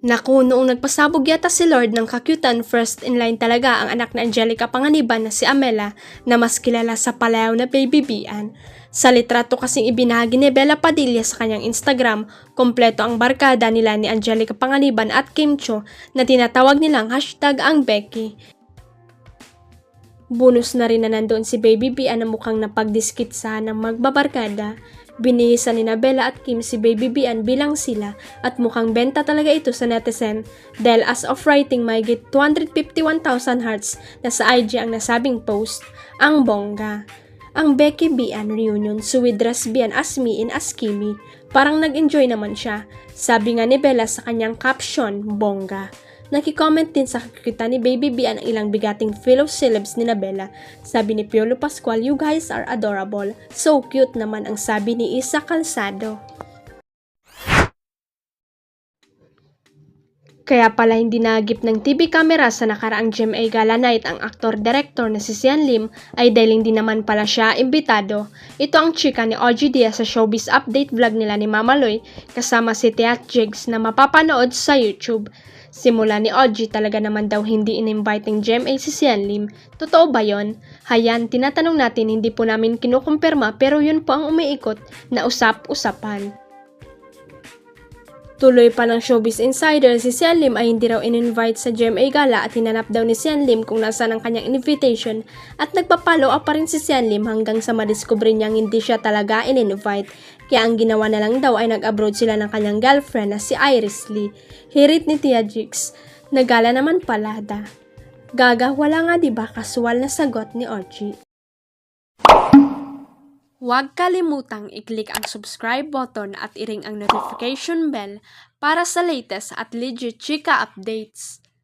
Naku, noong nagpasabog yata si Lord ng kakyutan, first in line talaga ang anak na Angelica Panganiban na si Amela na mas kilala sa palayaw na Baby Bian. Sa litrato kasing ibinahagi ni Bella Padilla sa kanyang Instagram, kompleto ang barkada nila ni Angelica Panganiban at Kim Cho na tinatawag nilang #ang Becky. Bonus na rin na nandoon si Baby Bian na mukhang napagdiskitsahan ng magbabarkada. Binihisan ni Bella at Kim si Baby Bian bilang sila at mukhang benta talaga ito sa netizen dahil as of writing mahigit 251,000 hearts na sa IG ang nasabing post. Ang bongga. Ang Becky Bian reunion, Suwidras Bian as me in as Kimi. Parang nag-enjoy naman siya. Sabi nga ni Bella sa kanyang caption, bongga. Nakicomment din sa kakita ni Baby Bian ang ilang bigating fellow celebs ni Bella. Sabi ni Piolo Pascual, "You guys are adorable." So cute naman ang sabi ni Isa Calzado. Kaya pala hindi nagip ng TV camera sa nakaraang GMA Gala Night ang aktor-director na si Sian Lim ay dahil hindi naman pala siya imbitado. Ito ang chika ni OG Diaz sa showbiz update vlog nila ni Mama Loy kasama si Tiat Jigs na mapapanood sa YouTube. Simula ni OG talaga naman daw hindi in-invite ng GMA si Sian Lim. Totoo ba yon? Hayan, tinatanong natin, hindi po namin kinukumpirma pero yun po ang umiikot na usap-usapan. Tuloy pa ng Showbiz Insider, si Sian Lim ay hindi raw in-invite sa GMA Gala at hinanap daw ni Sian Lim kung nasaan ang kanyang invitation at nagpa-follow up pa rin si Sian Lim hanggang sa madiskubre niyang hindi siya talaga in-invite. Kaya ang ginawa na lang daw ay nag-abroad sila ng kanyang girlfriend na si Iris Lee. Hirit ni Tia Jigs, nagala naman pala da. Gaga, wala nga diba kasual na sagot ni OG. Huwag kalimutang i-click ang subscribe button at i-ring ang notification bell para sa latest at legit chika updates.